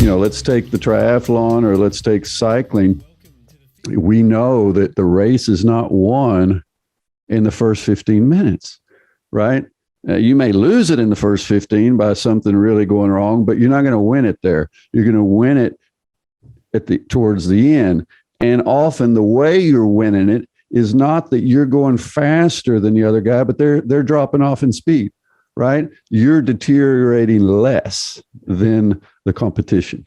let's take the triathlon or let's take cycling. We know that the race is not won in the first 15 minutes, right? You may lose it in the first 15 by something really going wrong, but you're not going to win it there. You're going to win it towards the end. And often the way you're winning it is not that you're going faster than the other guy, but they're dropping off in speed, right? You're deteriorating less than the competition.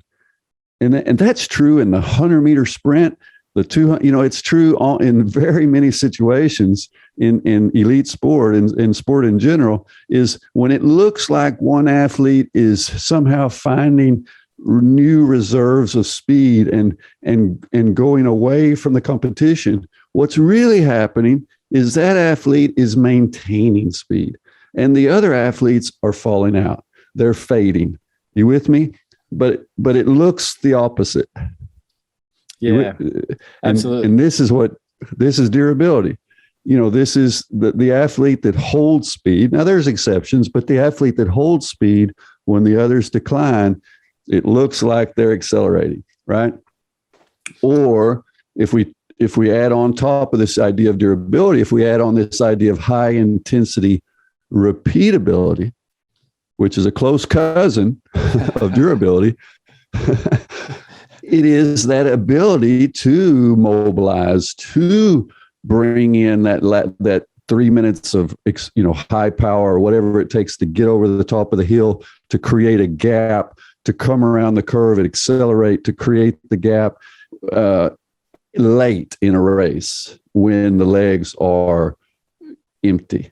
And that's true in the 100-meter sprint, the 200, it's true in very many situations in elite sport and in sport in general, is when it looks like one athlete is somehow finding new reserves of speed and going away from the competition. What's really happening is that athlete is maintaining speed and the other athletes are falling out. They're fading. You with me? But it looks the opposite. Yeah, absolutely. And this is durability. This is the athlete that holds speed. Now there's exceptions, but the athlete that holds speed when the others decline, it looks like they're accelerating, right? Or if we add on top of this idea of durability, if we add on this idea of high intensity repeatability, which is a close cousin of durability, it is that ability to mobilize, to bring in that 3 minutes of high power or whatever it takes to get over the top of the hill, to create a gap, to come around the curve and accelerate, to create the gap late in a race when the legs are empty.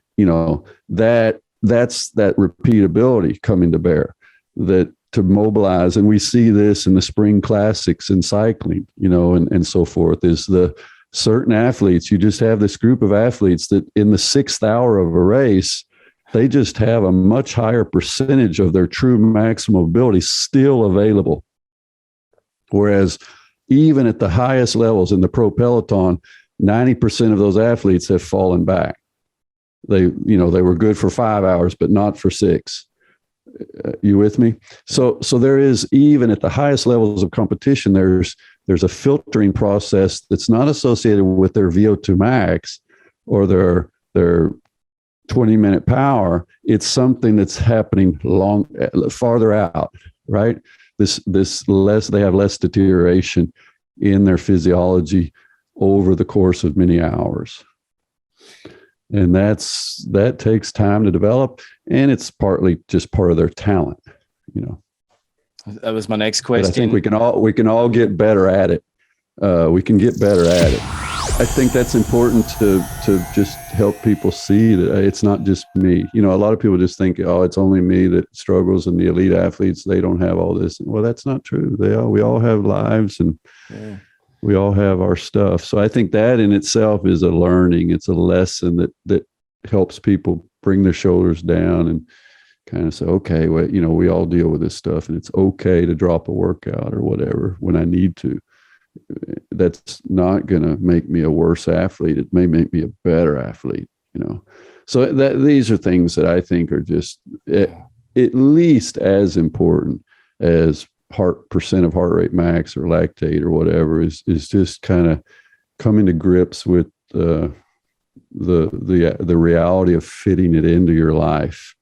That's that repeatability coming to bear, that to mobilize. And we see this in the spring classics in cycling, and so forth, is the certain athletes. You just have this group of athletes that in the 6th hour of a race, they just have a much higher percentage of their true maximum ability still available. Whereas even at the highest levels in the pro peloton, 90% of those athletes have fallen back. They were good for 5 hours, but not for 6. You with me? So there is, even at the highest levels of competition, there's a filtering process that's not associated with their VO2 max or their 20-minute power. It's something that's happening farther out, right? They have less deterioration in their physiology over the course of many hours. And that takes time to develop, and it's partly just part of their talent, That was my next question. But I think we can all get better at it. We can get better at it. I think that's important to just help people see that it's not just me. A lot of people just think, oh, it's only me that struggles, and the elite athletes, they don't have all this. Well, that's not true. We all have lives, and we all have our stuff. So I think that in itself is a learning. It's a lesson that helps people bring their shoulders down and kind of say, okay, well, we all deal with this stuff, and it's okay to drop a workout or whatever when I need to. That's not going to make me a worse athlete. It may make me a better athlete, So these are things that I think are just at least as important as percent of heart rate max or lactate or whatever, is just kind of coming to grips with the reality of fitting it into your life,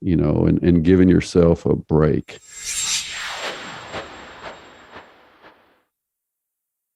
and giving yourself a break.